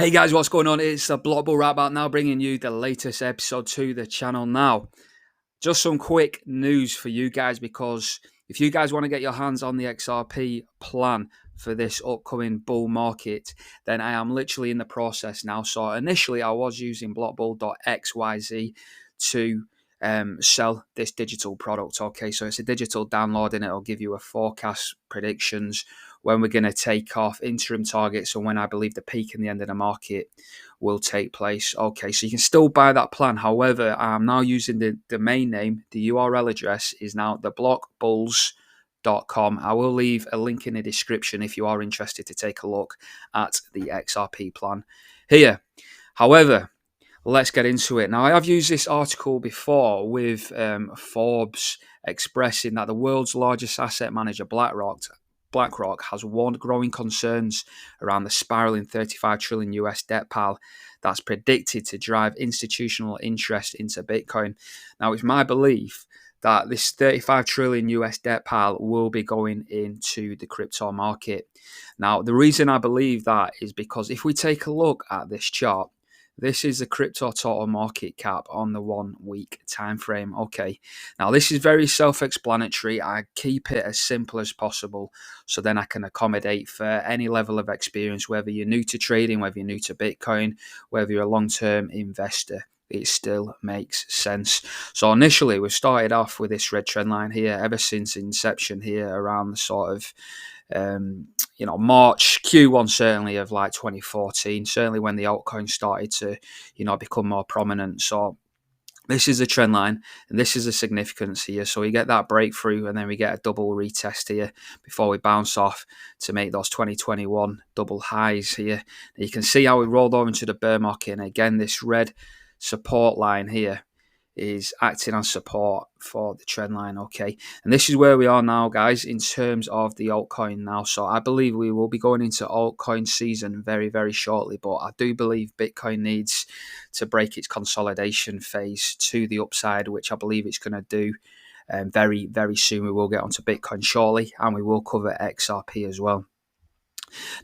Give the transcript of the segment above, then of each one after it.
Hey guys, what's going on? It's the Block Bull right about now, bringing you the latest episode to the channel now. Just some quick news for you guys, because if you guys want to get your hands on the XRP plan for this upcoming bull market, then I am literally in the process now. So initially I was using blockbull.xyz to sell this digital product. Okay, so it's a digital download and it'll give you a forecast, predictions, when we're going to take off, interim targets, and when I believe the peak and the end of the market will take place. Okay, so you can still buy that plan. However, I'm now using the domain name. The URL address is now theblockbulls.com. I will leave a link in the description if you are interested to take a look at the XRP plan here. However, let's get into it. Now, I have used this article before with Forbes expressing that the world's largest asset manager, BlackRock has warned growing concerns around the spiraling 35 trillion US debt pile that's predicted to drive institutional interest into Bitcoin. Now, it's my belief that this 35 trillion US debt pile will be going into the crypto market. Now, the reason I believe that is because if we take a look at this chart, this is the crypto total market cap on the 1 week time frame. Okay, now this is very self-explanatory. I keep it as simple as possible so then I can accommodate for any level of experience, whether you're new to trading, whether you're new to Bitcoin, whether you're a long-term investor. It still makes sense. So initially we started off with this red trend line here ever since inception here around the sort of March Q1 certainly of like 2014, certainly when the altcoins started to become more prominent. So this is the trend line and this is the significance here. So we get that breakthrough and then we get a double retest here before we bounce off to make those 2021 double highs here. You can see how we rolled over into the bear market, and again this red support line here is acting as support for the trend line. Okay, and this is where we are now, guys, in terms of the altcoin now. So I believe we will be going into altcoin season very, very shortly, but I do believe Bitcoin needs to break its consolidation phase to the upside, which I believe it's going to do very, very soon. We will get onto Bitcoin shortly, and we will cover XRP as well.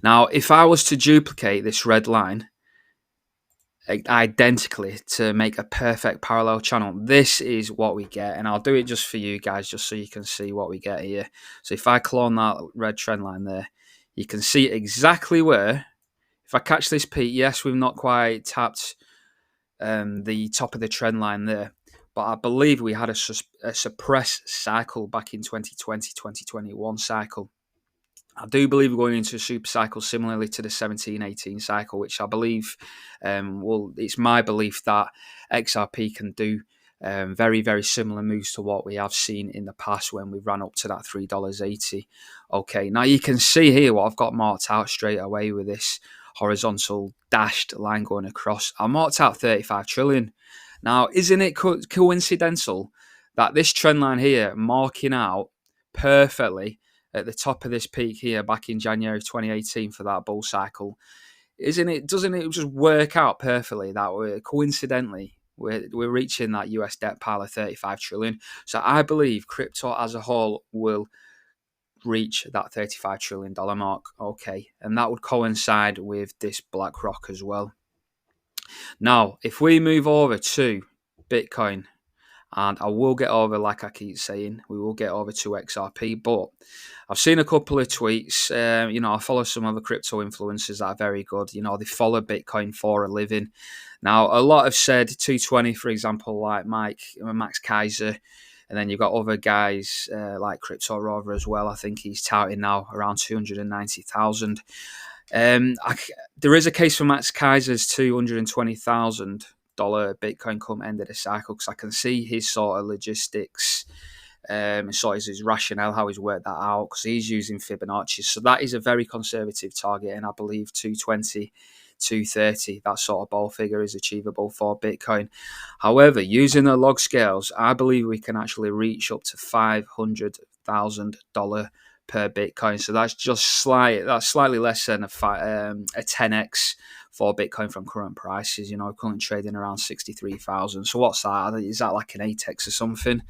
Now, if I was to duplicate this red line identically to make a perfect parallel channel, this is what we get, and I'll do it just for you guys just so you can see what we get here. So if I clone that red trend line there, you can see exactly where, if I catch this peak, yes, we've not quite tapped the top of the trend line there, but I believe we had a suppressed cycle back in 2020 2021 cycle. I do believe we're going into a super cycle similarly to the 17-18 cycle, which I believe, it's my belief that XRP can do very, very similar moves to what we have seen in the past when we ran up to that $3.80. Okay, now you can see here what I've got marked out straight away with this horizontal dashed line going across. I marked out 35 trillion. Now, isn't it coincidental that this trend line here marking out perfectly at the top of this peak here back in January 2018 for that bull cycle? Doesn't it just work out perfectly that we're coincidentally we're reaching that US debt pile of 35 trillion. So I believe crypto as a whole will reach that $35 trillion mark. Okay, and that would coincide with this BlackRock as well. Now, if we move over to Bitcoin, and I will get over, like I keep saying, we will get over to XRP. But I've seen a couple of tweets. I follow some other crypto influencers that are very good. They follow Bitcoin for a living. Now, a lot have said 220, for example, like Max Kaiser. And then you've got other guys like Crypto Rover as well. I think he's touting now around 290,000. There is a case for Max Kaiser's $220,000 Bitcoin come end of the cycle, because I can see his sort of logistics, sort of his rationale, how he's worked that out, because he's using Fibonacci. So that is a very conservative target, and I believe 220, 230, that sort of ball figure is achievable for Bitcoin. However, using the log scales, I believe we can actually reach up to $500,000 per Bitcoin. So that's just slightly less than a 10x for Bitcoin from current prices. Currently trading around 63,000. So what's that? Is that like an 8x or something?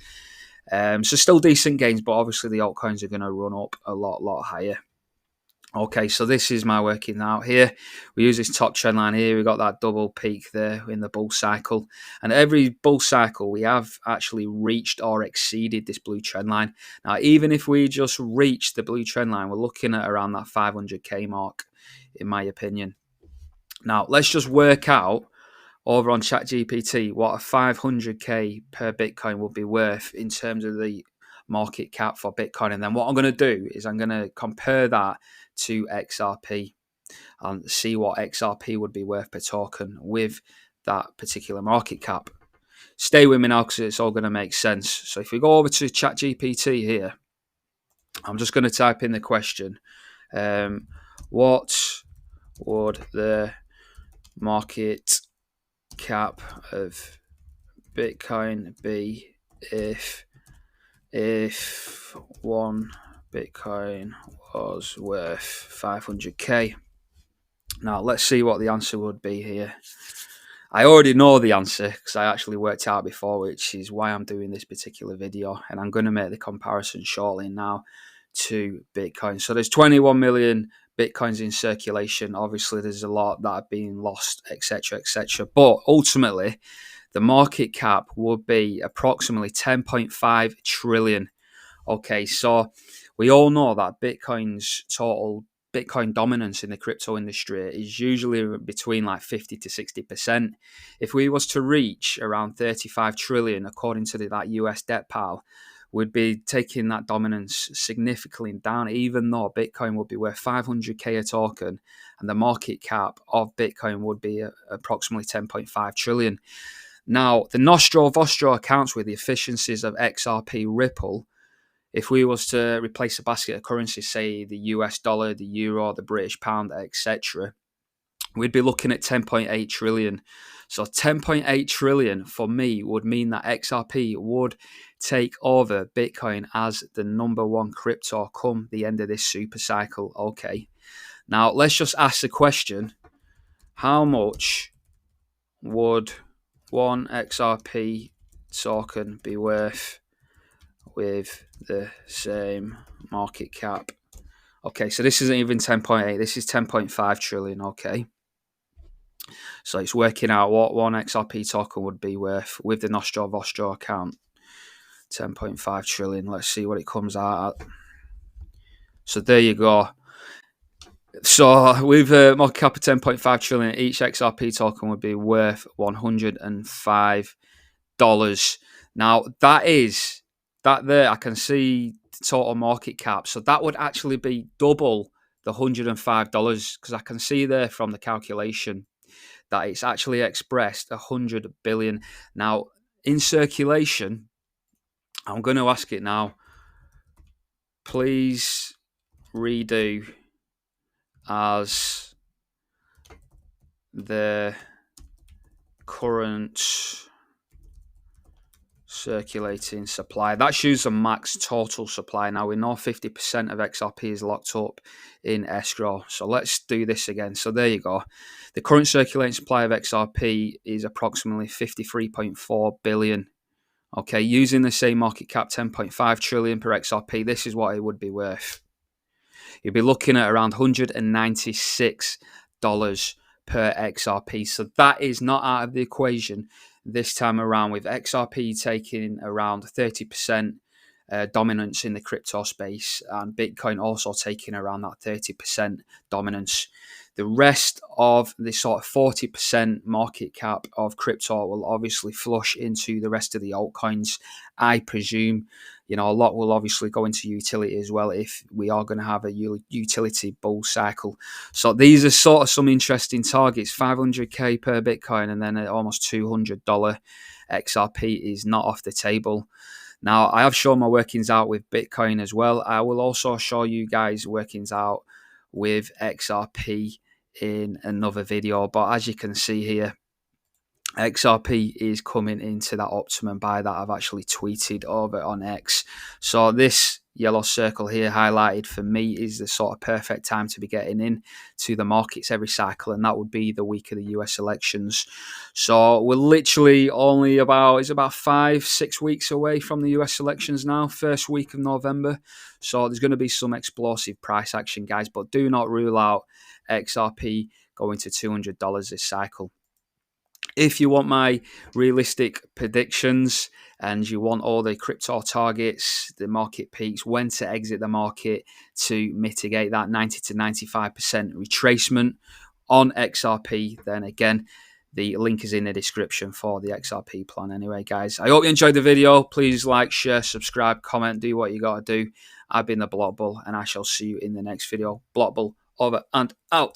So still decent gains, but obviously the altcoins are going to run up a lot higher. Okay, so this is my working out here. We use this top trend line here. We got that double peak there in the bull cycle. And every bull cycle, we have actually reached or exceeded this blue trend line. Now, even if we just reach the blue trend line, we're looking at around that 500k mark, in my opinion. Now, let's just work out over on ChatGPT what a 500k per Bitcoin would be worth in terms of the market cap for Bitcoin. And then what I'm going to do is I'm going to compare that to XRP and see what XRP would be worth per token with that particular market cap. Stay with me now because it's all going to make sense. So if we go over to ChatGPT here, I'm just going to type in the question. What would the market cap of Bitcoin be if one Bitcoin was worth 500k? Now let's see what the answer would be here. I already know the answer because I actually worked out before, which is why I'm doing this particular video, and I'm going to make the comparison shortly now to Bitcoin. So there's 21 million Bitcoins in circulation. Obviously there's a lot that are being lost, etc., etc. But ultimately the market cap would be approximately 10.5 trillion. Okay, so we all know that Bitcoin's total Bitcoin dominance in the crypto industry is usually between like 50 to 60%. If we was to reach around 35 trillion, according to that US debt pile, we'd be taking that dominance significantly down, even though Bitcoin would be worth 500k a token and the market cap of Bitcoin would be approximately 10.5 trillion. Now, the Nostro Vostro accounts with the efficiencies of XRP Ripple. If we was to replace a basket of currencies, say the US dollar, the euro, the British pound, etc., we'd be looking at 10.8 trillion. So 10.8 trillion for me would mean that XRP would take over Bitcoin as the number one crypto come the end of this super cycle. Okay. Now let's just ask the question, how much would one XRP token be worth with the same market cap? Okay, so this isn't even 10.8, this is 10.5 trillion. Okay, so it's working out what one XRP token would be worth with the Nostro Vostro account. 10.5 trillion. Let's see what it comes out at. So there you go. So with a market cap of 10.5 trillion, each XRP token would be worth $105. Now that there, I can see the total market cap. So that would actually be double the $105 because I can see there from the calculation that it's actually expressed 100 billion. Now in circulation, I'm going to ask it now. Please redo as the current circulating supply. That shows the max total supply. Now we know 50% of XRP is locked up in escrow. So let's do this again. So there you go. The current circulating supply of XRP is approximately 53.4 billion. Okay, using the same market cap, 10.5 trillion per XRP, this is what it would be worth. You'd be looking at around $196 per XRP. So that is not out of the equation this time around, with XRP taking around 30% dominance in the crypto space and Bitcoin also taking around that 30% dominance. The rest of the sort of 40% market cap of crypto will obviously flush into the rest of the altcoins, I presume. You know, a lot will obviously go into utility as well if we are going to have a utility bull cycle. So these are sort of some interesting targets. 500k per Bitcoin and then almost $200 XRP is not off the table. Now, I have shown my workings out with Bitcoin as well. I will also show you guys workings out with XRP in another video. But as you can see here, XRP is coming into that optimum buy that I've actually tweeted over on X. So this, yellow circle here highlighted for me is the sort of perfect time to be getting in to the markets every cycle, and that would be the week of the US elections. So we're literally only about 5-6 weeks away from the US elections now, first week of November. So there's going to be some explosive price action, guys, but do not rule out XRP going to $200 this cycle. If you want my realistic predictions and you want all the crypto targets, the market peaks, when to exit the market to mitigate that 90 to 95% retracement on XRP, then again, the link is in the description for the XRP plan. Anyway, guys, I hope you enjoyed the video. Please like, share, subscribe, comment, do what you got to do. I've been the Block Bull, and I shall see you in the next video. Block Bull, over and out.